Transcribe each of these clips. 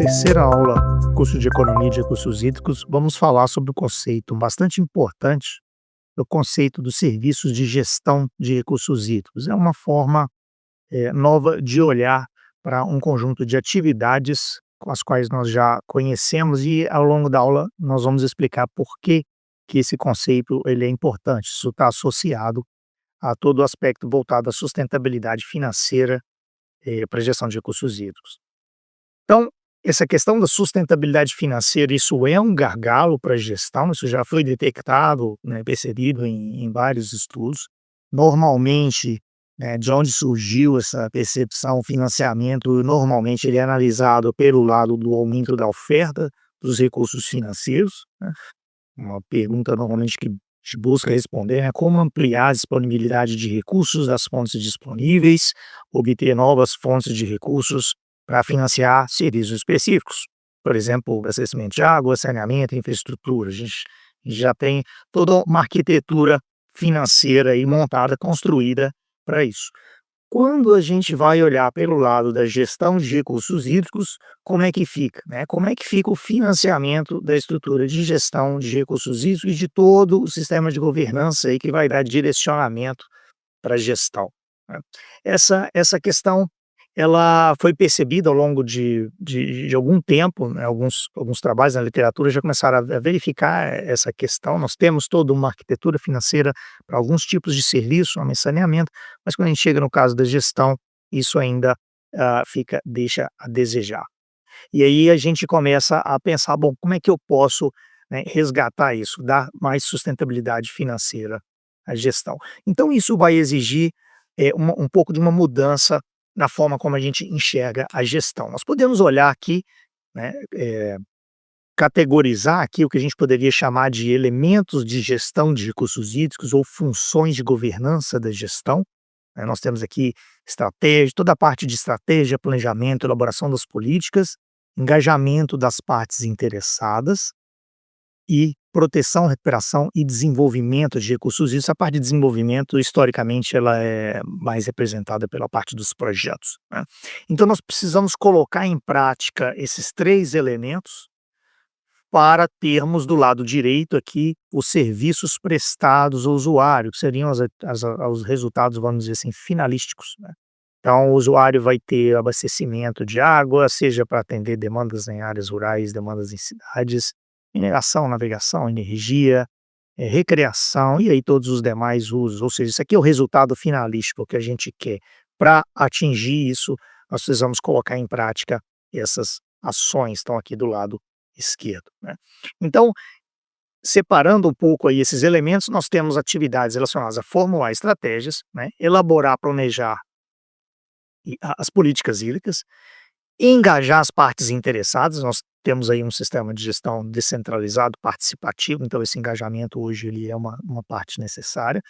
terceira aula, curso de Economia de Recursos Hídricos, vamos falar sobre o conceito bastante importante do conceito dos serviços de gestão de recursos hídricos. É uma forma nova de olhar para um conjunto de atividades com as quais nós já conhecemos e ao longo da aula nós vamos explicar por que esse conceito ele é importante. Isso está associado a todo o aspecto voltado à sustentabilidade financeira para a gestão de recursos hídricos. Então, essa questão da sustentabilidade financeira, isso é um gargalo para a gestão, isso já foi detectado, né, percebido em vários estudos. Normalmente, de onde surgiu essa percepção, o financiamento, normalmente ele é analisado pelo lado do aumento da oferta dos recursos financeiros, né. Uma pergunta normalmente que a gente busca responder é como ampliar a disponibilidade de recursos das fontes disponíveis, obter novas fontes de recursos para financiar serviços específicos. Por exemplo, abastecimento de água, saneamento, infraestrutura. A gente já tem toda uma arquitetura financeira aí montada, construída para isso. Quando a gente vai olhar pelo lado da gestão de recursos hídricos, como é que fica, né? Como é que fica o financiamento da estrutura de gestão de recursos hídricos e de todo o sistema de governança aí que vai dar direcionamento para a gestão, né? Essa questão ela foi percebida ao longo de algum tempo, né, alguns trabalhos na literatura já começaram a verificar essa questão. Nós temos toda uma arquitetura financeira para alguns tipos de serviço, como saneamento, mas quando a gente chega no caso da gestão, isso ainda, deixa a desejar. E aí a gente começa a pensar: "Bom, como é que eu posso, né, resgatar isso, dar mais sustentabilidade financeira à gestão?". Então isso vai exigir, um pouco de uma mudança na forma como a gente enxerga a gestão. Nós podemos olhar aqui, né, categorizar aqui o que a gente poderia chamar de elementos de gestão de recursos hídricos ou funções de governança da gestão, né. Nós temos aqui estratégia, toda a parte de estratégia, planejamento, elaboração das políticas, engajamento das partes interessadas e proteção, recuperação e desenvolvimento de recursos hídricos. A parte de desenvolvimento, historicamente, ela é mais representada pela parte dos projetos, né. Então nós precisamos colocar em prática esses 3 elementos para termos do lado direito aqui os serviços prestados ao usuário, que seriam os resultados, vamos dizer assim, finalísticos, né. Então o usuário vai ter abastecimento de água, seja para atender demandas em áreas rurais, demandas em cidades, mineração, navegação, energia, recreação e aí todos os demais usos, ou seja, isso aqui é o resultado finalístico que a gente quer. Para atingir isso, nós precisamos colocar em prática essas ações, estão aqui do lado esquerdo, né. Então, separando um pouco aí esses elementos, nós temos atividades relacionadas a formular estratégias, né, elaborar, planejar as políticas hídricas, engajar as partes interessadas. Nós temos aí um sistema de gestão descentralizado, participativo, então esse engajamento hoje ele é uma parte necessária.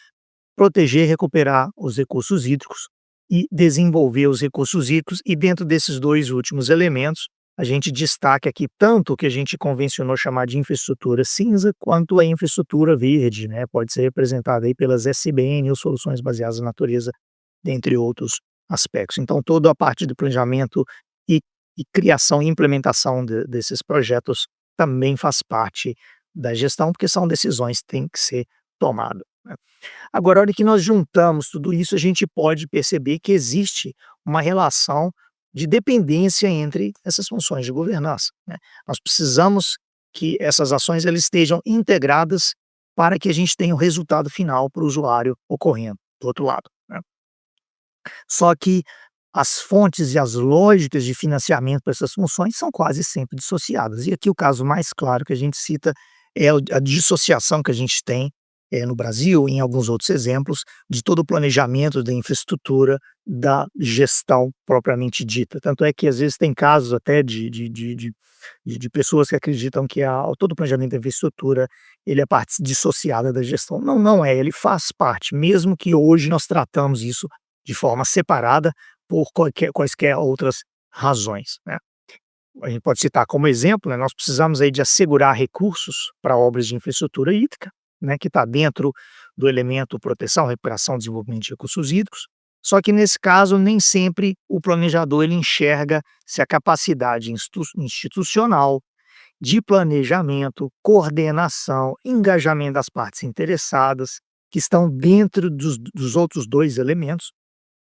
Proteger e recuperar os recursos hídricos e desenvolver os recursos hídricos, e dentro desses 2 últimos elementos, a gente destaca aqui tanto o que a gente convencionou chamar de infraestrutura cinza, quanto a infraestrutura verde, né, pode ser representada aí pelas SBN ou soluções baseadas na natureza, dentre outros aspectos. Então toda a parte de planejamento e criação e implementação desses projetos também faz parte da gestão, porque são decisões que têm que ser tomadas, né. Agora, a hora que nós juntamos tudo isso, a gente pode perceber que existe uma relação de dependência entre essas funções de governança, né. Nós precisamos que essas ações elas estejam integradas para que a gente tenha o resultado final para o usuário ocorrendo do outro lado, né. Só que as fontes e as lógicas de financiamento para essas funções são quase sempre dissociadas. E aqui o caso mais claro que a gente cita é a dissociação que a gente tem no Brasil e em alguns outros exemplos, de todo o planejamento da infraestrutura da gestão propriamente dita. Tanto é que às vezes tem casos até de pessoas que acreditam que todo o planejamento da infraestrutura ele é parte dissociada da gestão. Não, não é, ele faz parte, mesmo que hoje nós tratamos isso de forma separada por quaisquer outras razões, né. A gente pode citar como exemplo, né, nós precisamos aí de assegurar recursos para obras de infraestrutura hídrica, né, que está dentro do elemento proteção, recuperação, desenvolvimento de recursos hídricos. Só que nesse caso nem sempre o planejador ele enxerga se a capacidade institucional de planejamento, coordenação, engajamento das partes interessadas, que estão dentro dos outros 2 elementos,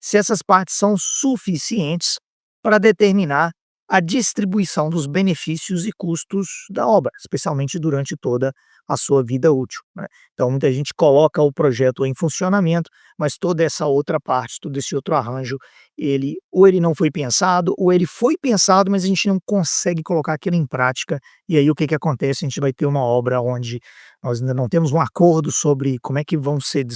se essas partes são suficientes para determinar a distribuição dos benefícios e custos da obra, especialmente durante toda a sua vida útil, né. Então muita gente coloca o projeto em funcionamento, mas toda essa outra parte, todo esse outro arranjo, ele não foi pensado, ou ele foi pensado, mas a gente não consegue colocar aquilo em prática, e aí o que que acontece? A gente vai ter uma obra onde nós ainda não temos um acordo sobre como é que vão ser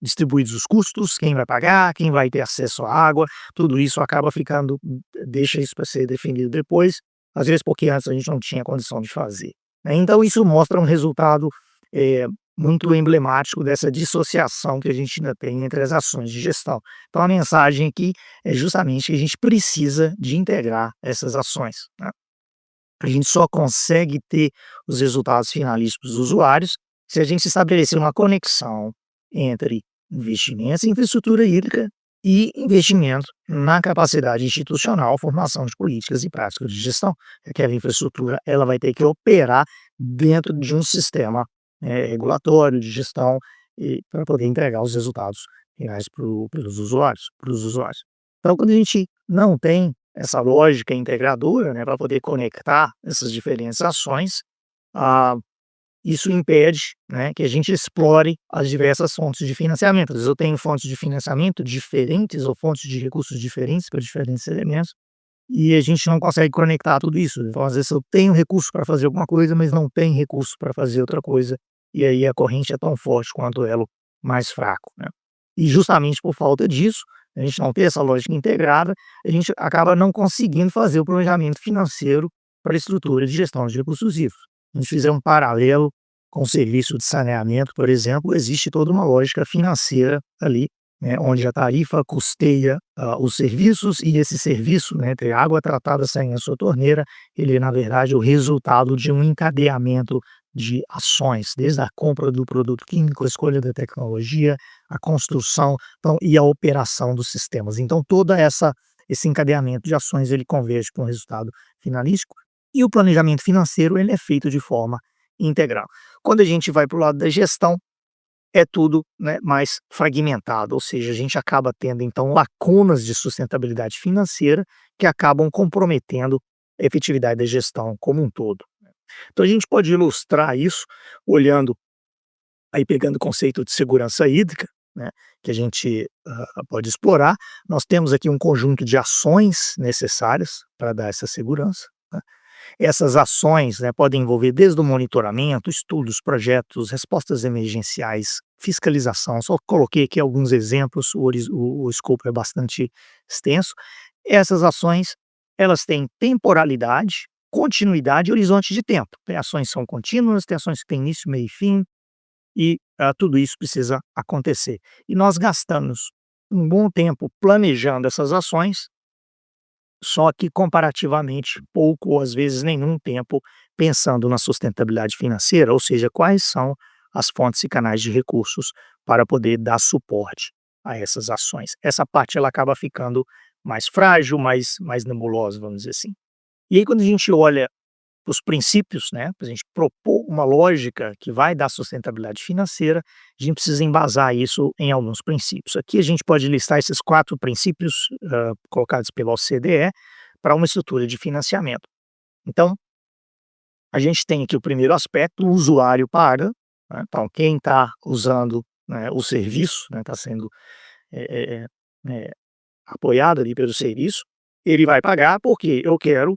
distribuídos os custos, quem vai pagar, quem vai ter acesso à água, tudo isso acaba ficando, deixa isso para ser definido depois, às vezes porque antes a gente não tinha condição de fazer, né. Então isso mostra um resultado, muito emblemático dessa dissociação que a gente ainda tem entre as ações de gestão. Então a mensagem aqui é justamente que a gente precisa de integrar essas ações, né. A gente só consegue ter os resultados finalistas dos usuários se a gente estabelecer uma conexão entre investimentos em infraestrutura hídrica e investimento na capacidade institucional, formação de políticas e práticas de gestão. Aquela infraestrutura ela vai ter que operar dentro de um sistema, regulatório de gestão e para poder entregar os resultados finais para os usuários. Então, quando a gente não tem essa lógica integradora, né, para poder conectar essas diferentes ações, ah, isso impede, né, que a gente explore as diversas fontes de financiamento. Às vezes eu tenho fontes de financiamento diferentes ou fontes de recursos diferentes para diferentes elementos, e a gente não consegue conectar tudo isso. Então, às vezes eu tenho recurso para fazer alguma coisa, mas não tem recurso para fazer outra coisa, e aí a corrente é tão forte quanto o elo mais fraco, né. E justamente por falta disso, a gente não ter essa lógica integrada, a gente acaba não conseguindo fazer o planejamento financeiro para a estrutura de gestão de recursos hídricos. A gente fizer um paralelo com o serviço de saneamento, por exemplo, existe toda uma lógica financeira ali, né, onde a tarifa custeia, os serviços, e esse serviço, né, ter água tratada saindo da sua torneira, ele é na verdade o resultado de um encadeamento de ações, desde a compra do produto químico, a escolha da tecnologia, a construção, então, e a operação dos sistemas. Então toda essa esse encadeamento de ações ele converge para um resultado finalístico, e o planejamento financeiro ele é feito de forma integral. Quando a gente vai para o lado da gestão, é tudo, né, mais fragmentado, ou seja, a gente acaba tendo então lacunas de sustentabilidade financeira que acabam comprometendo a efetividade da gestão como um todo. Então a gente pode ilustrar isso olhando, aí pegando o conceito de segurança hídrica, né, que a gente pode explorar. Nós temos aqui um conjunto de ações necessárias para dar essa segurança, né. Essas ações, né, podem envolver desde o monitoramento, estudos, projetos, respostas emergenciais, fiscalização. Só coloquei aqui alguns exemplos, o escopo é bastante extenso. Essas ações, elas têm temporalidade, continuidade e horizonte de tempo. Tem ações que são contínuas, tem ações que têm início, meio e fim, e tudo isso precisa acontecer. E nós gastamos um bom tempo planejando essas ações, só que comparativamente pouco ou às vezes nenhum tempo pensando na sustentabilidade financeira, ou seja, quais são as fontes e canais de recursos para poder dar suporte a essas ações. Essa parte ela acaba ficando mais frágil, mais nebulosa, vamos dizer assim. E aí quando a gente olha os princípios, né, para a gente propor uma lógica que vai dar sustentabilidade financeira, a gente precisa embasar isso em alguns princípios. Aqui a gente pode listar esses 4 princípios, colocados pela OCDE, para uma estrutura de financiamento. Então, a gente tem aqui o primeiro aspecto, o usuário paga, né, então quem está usando, né, o serviço, né, está sendo, eh eh eh apoiado ali pelo serviço, ele vai pagar porque eu quero,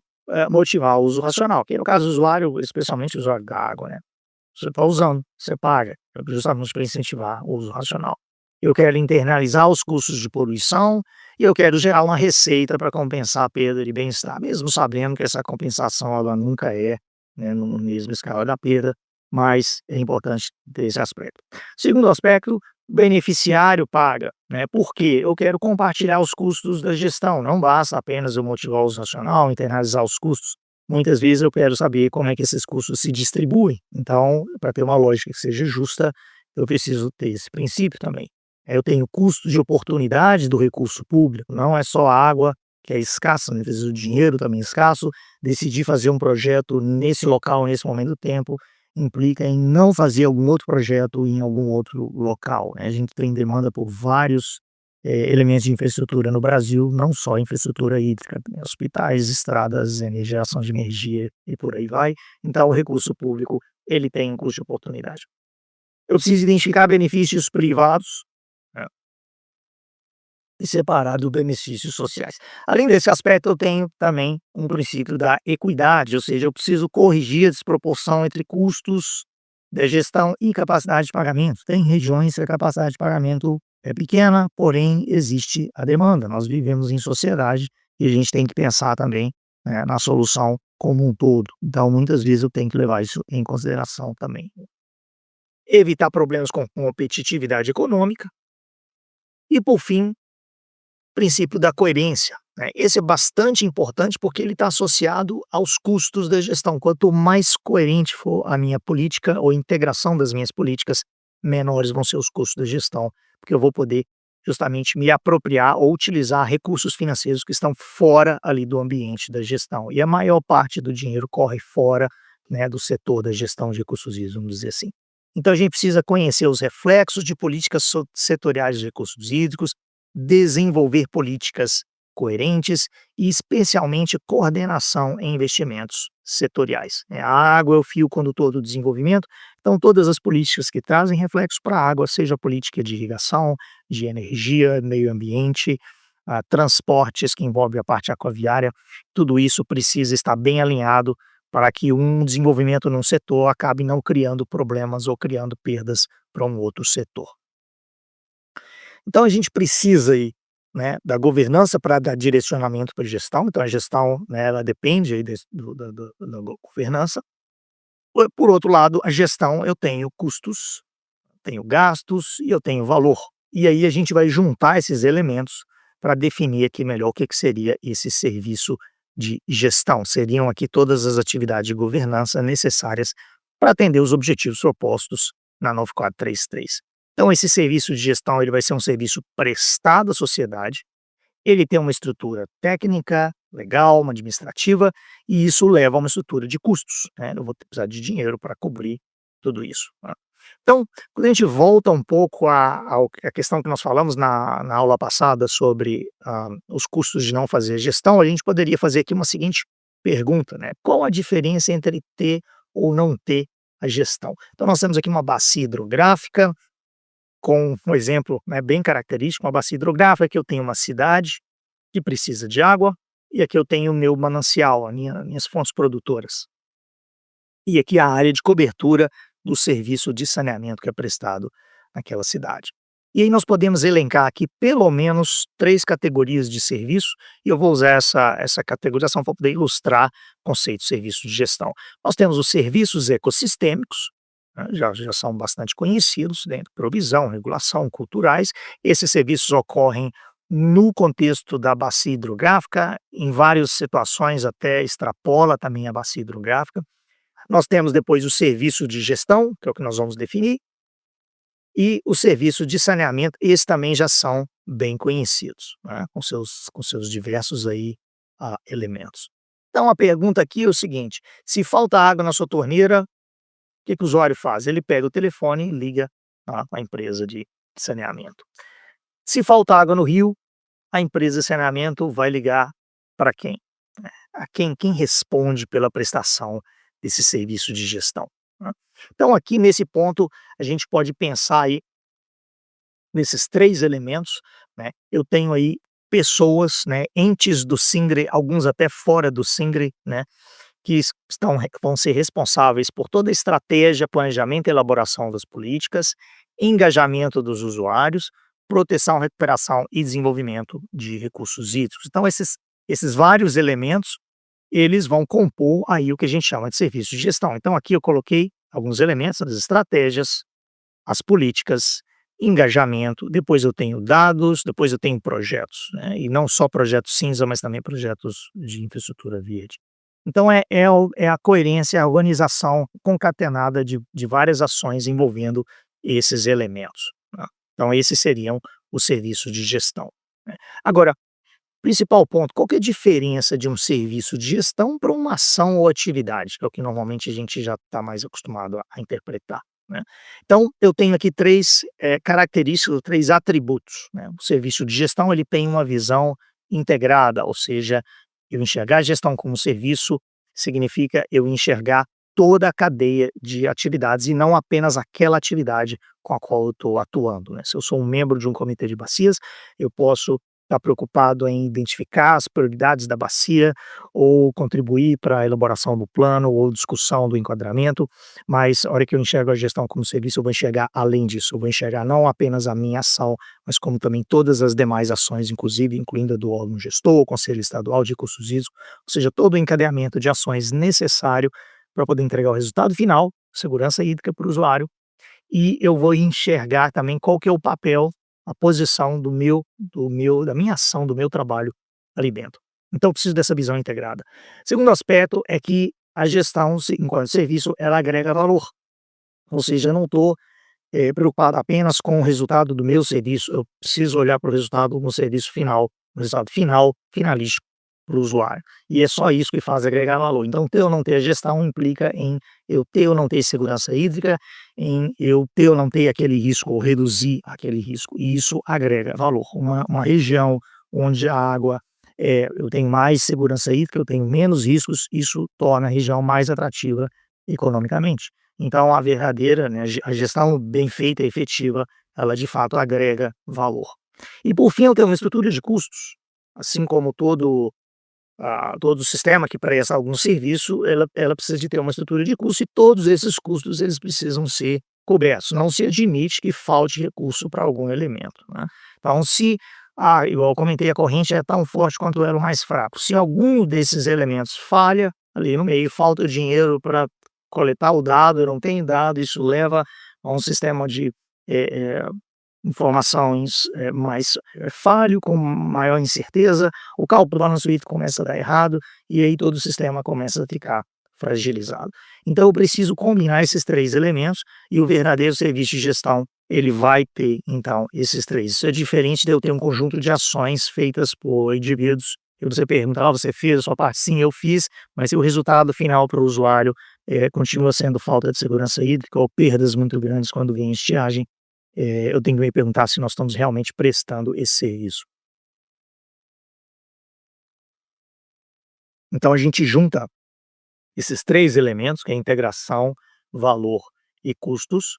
motivar o uso racional, que no caso do usuário, especialmente o usuário da água, né. Você está usando, você paga, justamente para incentivar o uso racional. Eu quero internalizar os custos de poluição e eu quero gerar uma receita para compensar a perda de bem-estar, mesmo sabendo que essa compensação ela nunca é, né, no mesmo escala da perda, mas é importante ter esse aspecto. Segundo aspecto, o beneficiário paga, né, porque eu quero compartilhar os custos da gestão, não basta apenas eu motivar o uso racional, internalizar os custos. Muitas vezes eu quero saber como é que esses custos se distribuem, então, para ter uma lógica que seja justa, eu preciso ter esse princípio também. Eu tenho custo de oportunidade do recurso público, não é só a água que é escassa, né, às vezes o dinheiro também é escasso. Decidir fazer um projeto nesse local, nesse momento do tempo, implica em não fazer algum outro projeto em algum outro local, né. A gente tem demanda por vários, elementos de infraestrutura no Brasil, não só infraestrutura hídrica, tem hospitais, estradas, geração de energia e por aí vai. Então o recurso público, ele tem um custo de oportunidade. Eu preciso identificar benefícios privados, né, e separar dos benefícios sociais. Além desse aspecto, eu tenho também um princípio da equidade, ou seja, eu preciso corrigir a desproporção entre custos da gestão e capacidade de pagamento. Tem regiões que a capacidade de pagamento é pequena, porém existe a demanda. Nós vivemos em sociedade e a gente tem que pensar também, né, na solução como um todo. Então, muitas vezes eu tenho que levar isso em consideração também. Evitar problemas com competitividade econômica e, por fim, princípio da coerência, né? Esse é bastante importante porque ele está associado aos custos da gestão. Quanto mais coerente for a minha política ou integração das minhas políticas, menores vão ser os custos da gestão, porque eu vou poder justamente me apropriar ou utilizar recursos financeiros que estão fora ali do ambiente da gestão. E a maior parte do dinheiro corre fora, né, do setor da gestão de recursos hídricos, vamos dizer assim. Então a gente precisa conhecer os reflexos de políticas setoriais de recursos hídricos, desenvolver políticas coerentes e, especialmente, coordenação em investimentos setoriais. A água é o fio condutor do desenvolvimento, então todas as políticas que trazem reflexo para a água, seja política de irrigação, de energia, meio ambiente, transportes que envolve a parte aquaviária, tudo isso precisa estar bem alinhado para que um desenvolvimento num setor acabe não criando problemas ou criando perdas para um outro setor. Então a gente precisa aí, né, da governança para dar direcionamento para a gestão, então a gestão, né, ela depende aí da governança. Por outro lado, a gestão eu tenho custos, tenho gastos e eu tenho valor. E aí a gente vai juntar esses elementos para definir aqui melhor o que que seria esse serviço de gestão. Seriam aqui todas as atividades de governança necessárias para atender os objetivos propostos na 9433. Então esse serviço de gestão ele vai ser um serviço prestado à sociedade, ele tem uma estrutura técnica, legal, uma administrativa, e isso leva a uma estrutura de custos, né, eu vou precisar de dinheiro para cobrir tudo isso, né. Então, quando a gente volta um pouco à questão que nós falamos na aula passada sobre, os custos de não fazer gestão, a gente poderia fazer aqui uma seguinte pergunta, né: qual a diferença entre ter ou não ter a gestão? Então nós temos aqui uma bacia hidrográfica, com um exemplo, né, bem característico, uma bacia hidrográfica, que eu tenho uma cidade que precisa de água, e aqui eu tenho o meu manancial, minhas fontes produtoras. E aqui a área de cobertura do serviço de saneamento que é prestado naquela cidade. E aí nós podemos elencar aqui pelo menos 3 categorias de serviço, e eu vou usar essa categorização para poder ilustrar o conceito de serviço de gestão. Nós temos os serviços ecossistêmicos, né, já são bastante conhecidos dentro de provisão, regulação, culturais. Esses serviços ocorrem no contexto da bacia hidrográfica, em várias situações até extrapola também a bacia hidrográfica. Nós temos depois o serviço de gestão, que é o que nós vamos definir, e o serviço de saneamento, esses também já são bem conhecidos, né, com seus diversos aí, elementos. Então a pergunta aqui é o seguinte: se falta água na sua torneira, o que que o usuário faz? Ele pega o telefone e liga a empresa de saneamento. Se falta água no rio, a empresa de saneamento vai ligar para quem? A quem responde pela prestação desse serviço de gestão, né. Então aqui nesse ponto, a gente pode pensar aí nesses 3 elementos, né, eu tenho aí pessoas, né, entes do SINGRE, alguns até fora do SINGRE, né, que vão ser responsáveis por toda a estratégia, planejamento e elaboração das políticas, engajamento dos usuários, proteção, recuperação e desenvolvimento de recursos hídricos. Então esses vários elementos, eles vão compor aí o que a gente chama de serviço de gestão. Então aqui eu coloquei alguns elementos, as estratégias, as políticas, engajamento, depois eu tenho dados, depois eu tenho projetos, né, e não só projetos cinza, mas também projetos de infraestrutura verde. Então é a coerência, a organização concatenada de várias ações envolvendo esses elementos, né. Então esses seriam os serviços de gestão, né. Agora, principal ponto, qual que é a diferença de um serviço de gestão para uma ação ou atividade? Que é o que normalmente a gente já está mais acostumado a interpretar, né. Então eu tenho aqui 3 características, 3 atributos, né. O serviço de gestão ele tem uma visão integrada, ou seja, eu enxergar a gestão como serviço significa eu enxergar toda a cadeia de atividades e não apenas aquela atividade com a qual eu estou atuando, né. Se eu sou um membro de um comitê de bacias, eu posso estar preocupado em identificar as prioridades da bacia ou contribuir para a elaboração do plano ou discussão do enquadramento, mas a hora que eu enxergo a gestão como serviço, eu vou enxergar além disso, eu vou enxergar não apenas a minha ação, mas como também todas as demais ações, inclusive incluindo a do órgão gestor, o Conselho Estadual de Recursos Hídricos, ou seja, todo o encadeamento de ações necessário para poder entregar o resultado final, segurança hídrica para o usuário, e eu vou enxergar também qual que é o papel, a posição da minha ação, do meu trabalho ali dentro. Então eu preciso dessa visão integrada. Segundo aspecto é que a gestão, enquanto serviço, ela agrega valor, ou seja, eu não estou preocupado apenas com o resultado do meu serviço, eu preciso olhar para o resultado no serviço final, o resultado final, finalístico para o usuário. E é só isso que faz agregar valor. Então, ter ou não ter a gestão implica em eu ter ou não ter segurança hídrica, em eu ter ou não ter aquele risco, ou reduzir aquele risco, e isso agrega valor. Uma região onde a água eu tenho mais segurança hídrica, eu tenho menos riscos, isso torna a região mais atrativa economicamente. Então a verdadeira, né, a gestão bem feita e efetiva, ela de fato agrega valor. E por fim eu tenho uma estrutura de custos, assim como todo sistema que presta algum serviço, ela precisa de ter uma estrutura de custo e todos esses custos eles precisam ser cobertos, não se admite que falte recurso para algum elemento, né. Então se, igual eu comentei, a corrente é tão forte quanto o elo mais fraco, se algum desses elementos falha ali no meio, falta dinheiro para coletar o dado, eu não tenho dado, isso leva a um sistema de, eh eh, informações, mais falho, com maior incerteza, o cálculo do balanço hídrico começa a dar errado, e aí todo o sistema começa a ficar fragilizado. Então eu preciso combinar esses 3 elementos, e o verdadeiro serviço de gestão, ele vai ter então esses 3. Isso é diferente de eu ter um conjunto de ações feitas por indivíduos, e você pergunta: "Ah, você fez a sua parte?" "Sim, eu fiz", mas se o resultado final para o usuário, continua sendo falta de segurança hídrica ou perdas muito grandes quando vem estiagem, eu tenho que me perguntar se nós estamos realmente prestando esse serviço. Então a gente junta esses 3 elementos, que é integração, valor e custos,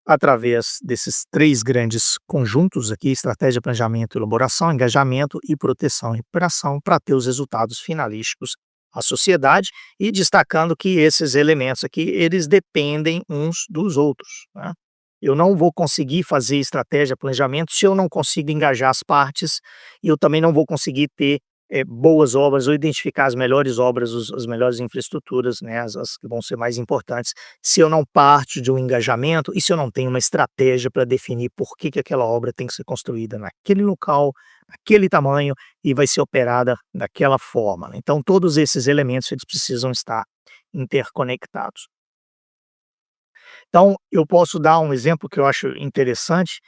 através desses 3 grandes conjuntos aqui, estratégia, planejamento, elaboração, engajamento e proteção e recuperação, para ter os resultados finalísticos à sociedade, e destacando que esses elementos aqui, eles dependem uns dos outros, né. Eu não vou conseguir fazer estratégia, planejamento, se eu não consigo engajar as partes, e eu também não vou conseguir ter, boas obras ou identificar as melhores obras, as melhores infraestruturas, né, as que vão ser mais importantes, se eu não parto de um engajamento e se eu não tenho uma estratégia para definir por que aquela obra tem que ser construída naquele local, naquele tamanho e vai ser operada daquela forma, né. Então todos esses elementos eles precisam estar interconectados. Então eu posso dar um exemplo que eu acho interessante,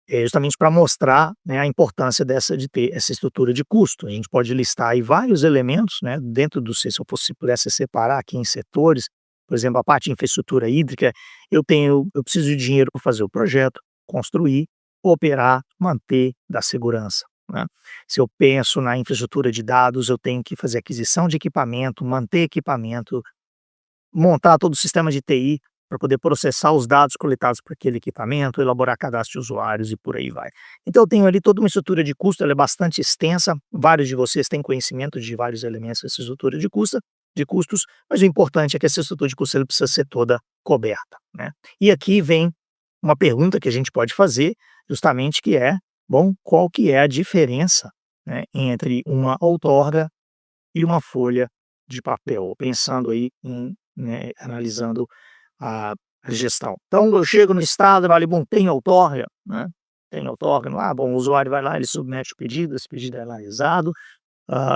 justamente para mostrar, né, a importância de ter essa estrutura de custo. A gente pode listar aí vários elementos, né, dentro do se eu fosse pudesse separar aqui em setores, por exemplo, a parte de infraestrutura hídrica, eu preciso de dinheiro para fazer o projeto, construir, operar, manter, dar segurança, né. Se eu penso na infraestrutura de dados, eu tenho que fazer aquisição de equipamento, manter equipamento, montar todo o sistema de TI para poder processar os dados coletados por aquele equipamento, elaborar cadastro de usuários e por aí vai. Então eu tenho ali toda uma estrutura de custo, ela é bastante extensa, vários de vocês têm conhecimento de vários elementos dessa estrutura de custos, mas o importante é que essa estrutura de custos ela precisa ser toda coberta, né. E aqui vem uma pergunta que a gente pode fazer, justamente que é, bom, qual que é a diferença, né, entre uma outorga e uma folha de papel, pensando aí em, né, analisando a gestão. Então eu chego no estado, vale, bom, tem outorga, né, tem outorga lá, bom, o usuário vai lá, ele submete o pedido, esse pedido é analisado,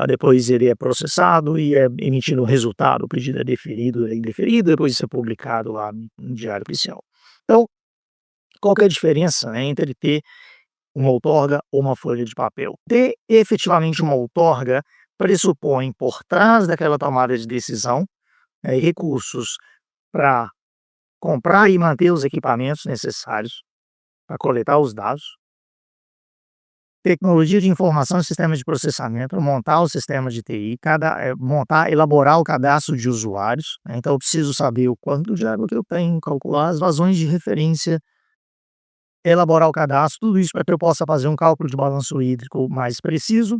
depois ele é processado e é emitido o resultado, o pedido é indeferido, depois isso é publicado lá no diário oficial. Então, Qual que é a diferença, né, entre ter uma outorga ou uma folha de papel? Ter efetivamente uma outorga pressupõe, por trás daquela tomada de decisão, recursos para comprar e manter os equipamentos necessários para coletar os dados, tecnologia de informação e sistemas de processamento, montar o sistema de TI, montar, elaborar o cadastro de usuários, né, então eu preciso saber o quanto de água que eu tenho, calcular as vazões de referência, elaborar o cadastro, tudo isso para que eu possa fazer um cálculo de balanço hídrico mais preciso.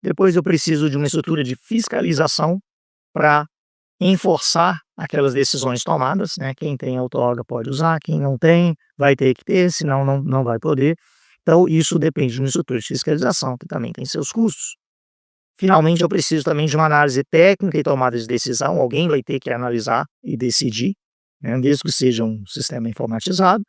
Depois eu preciso de uma estrutura de fiscalização para enforçar aquelas decisões tomadas, né, quem tem outorga pode usar, quem não tem vai ter que ter, senão não vai poder. Então isso depende de uma estrutura de fiscalização, que também tem seus custos. Finalmente eu preciso também de uma análise técnica e tomada de decisão, alguém vai ter que analisar e decidir, né, mesmo que seja um sistema informatizado.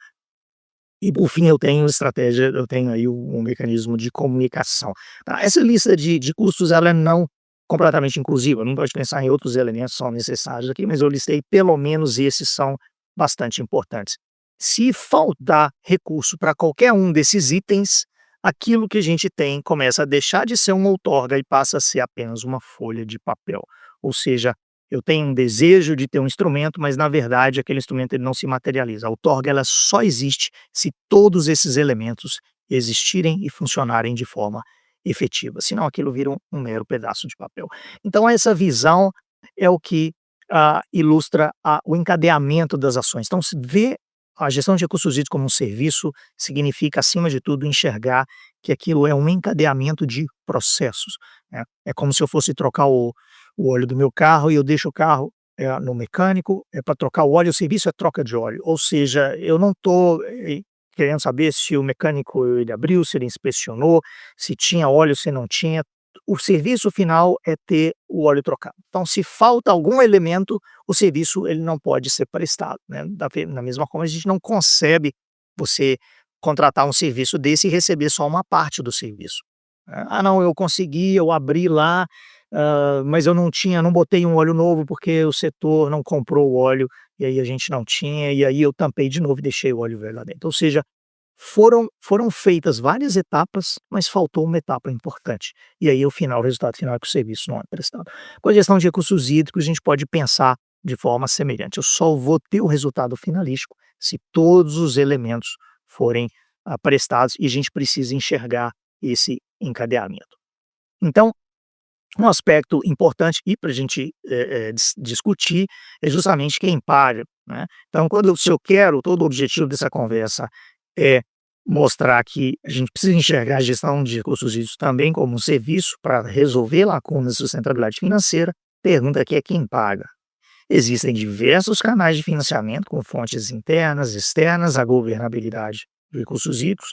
E por fim eu tenho aí um mecanismo de comunicação. Tá, essa lista de custos ela é não completamente inclusiva, não pode pensar em outros elementos que são necessários aqui, mas eu listei pelo menos esses são bastante importantes. Se faltar recurso para qualquer um desses itens, aquilo que a gente tem começa a deixar de ser uma outorga e passa a ser apenas uma folha de papel. Ou seja, eu tenho um desejo de ter um instrumento, mas na verdade aquele instrumento ele não se materializa. A outorga ela só existe se todos esses elementos existirem e funcionarem de forma efetiva, senão aquilo vira um mero pedaço de papel. Então essa visão é o que ilustra o encadeamento das ações. Então se vê a gestão de recursos hídricos como um serviço significa, acima de tudo, enxergar que aquilo é um encadeamento de processos, né. É como se eu fosse trocar o óleo do meu carro e eu deixo o carro, no mecânico, para trocar o óleo, o serviço é troca de óleo, ou seja, eu não estou querendo saber se o mecânico ele abriu, se ele inspecionou, se tinha óleo, se não tinha. O serviço final é ter o óleo trocado. Então se falta algum elemento, o serviço ele não pode ser prestado, né, da mesma forma a gente não concebe você contratar um serviço desse e receber só uma parte do serviço. "Ah não, eu consegui, eu abri lá, mas eu não botei um óleo novo porque o setor não comprou o óleo, e aí a gente não tinha, e aí eu tampei de novo e deixei o óleo velho lá dentro." Ou seja, foram feitas várias etapas, mas faltou uma etapa importante. E aí o resultado final é que o serviço não é prestado. Com a gestão de recursos hídricos, a gente pode pensar de forma semelhante. Eu só vou ter o resultado finalístico se todos os elementos forem, prestados e a gente precisa enxergar esse encadeamento. Então, um aspecto importante e para a gente, discutir é justamente quem paga, né. Então se eu quero todo o objetivo dessa conversa é mostrar que a gente precisa enxergar a gestão de recursos hídricos também como um serviço para resolver lacunas de sustentabilidade financeira, pergunta aqui é quem paga. Existem diversos canais de financiamento com fontes internas, externas à governabilidade de recursos hídricos.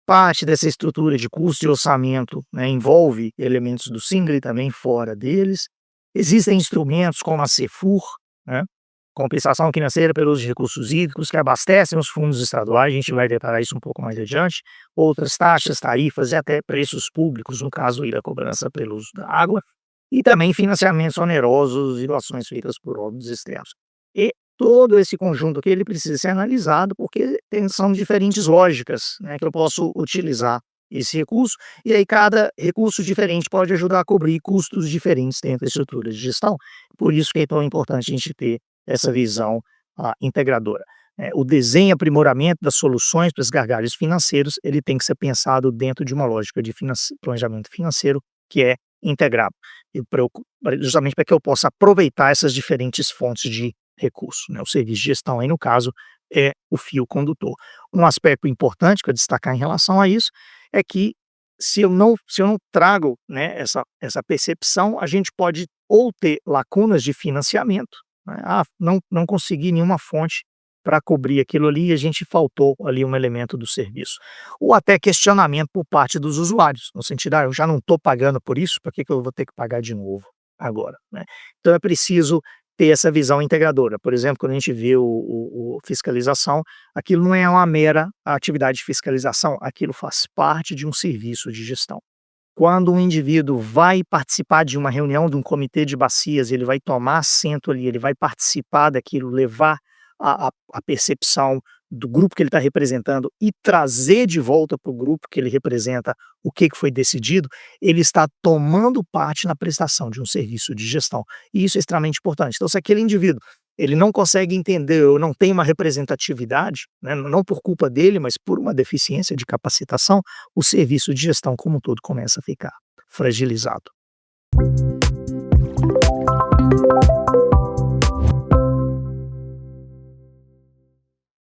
Parte dessa estrutura de custo de orçamento, né, envolve elementos do SINGRE também fora deles. Existem instrumentos como a CEFUR, né, compensação financeira pelos recursos hídricos, que abastecem os fundos estaduais, a gente vai detalhar isso um pouco mais adiante. Outras taxas, tarifas e até preços públicos, no caso aí da cobrança pelo uso da água, e também financiamentos onerosos e doações feitas por órgãos externos. E todo esse conjunto aqui ele precisa ser analisado, porque são diferentes lógicas, né, que eu posso utilizar esse recurso, e aí cada recurso diferente pode ajudar a cobrir custos diferentes dentro da estrutura de gestão. Por isso que é tão importante a gente ter essa visão, integradora. O desenho e aprimoramento das soluções para os gargalos financeiros, ele tem que ser pensado dentro de uma lógica de planejamento financeiro que é integrado, e justamente para que eu possa aproveitar essas diferentes fontes de recurso, né, o serviço de gestão aí no caso é o fio condutor. Um aspecto importante que eu destacar em relação a isso, é que se eu não trago, né, essa percepção, a gente pode ou ter lacunas de financiamento, né, não consegui nenhuma fonte para cobrir aquilo ali e a gente faltou ali um elemento do serviço. Ou até questionamento por parte dos usuários, no sentido: "Ah, eu já não estou pagando por isso, por que que eu vou ter que pagar de novo agora?", né. Então é preciso ter essa visão integradora. Por exemplo, quando a gente vê o fiscalização, aquilo não é uma mera atividade de fiscalização, aquilo faz parte de um serviço de gestão. Quando um indivíduo vai participar de uma reunião de um comitê de bacias, ele vai tomar assento ali, ele vai participar daquilo, levar a percepção do grupo que ele está representando e trazer de volta para o grupo que ele representa o que foi decidido, ele está tomando parte na prestação de um serviço de gestão. E isso é extremamente importante. Então, se aquele indivíduo ele não consegue entender ou não tem uma representatividade, né, não por culpa dele, mas por uma deficiência de capacitação, o serviço de gestão como um todo começa a ficar fragilizado.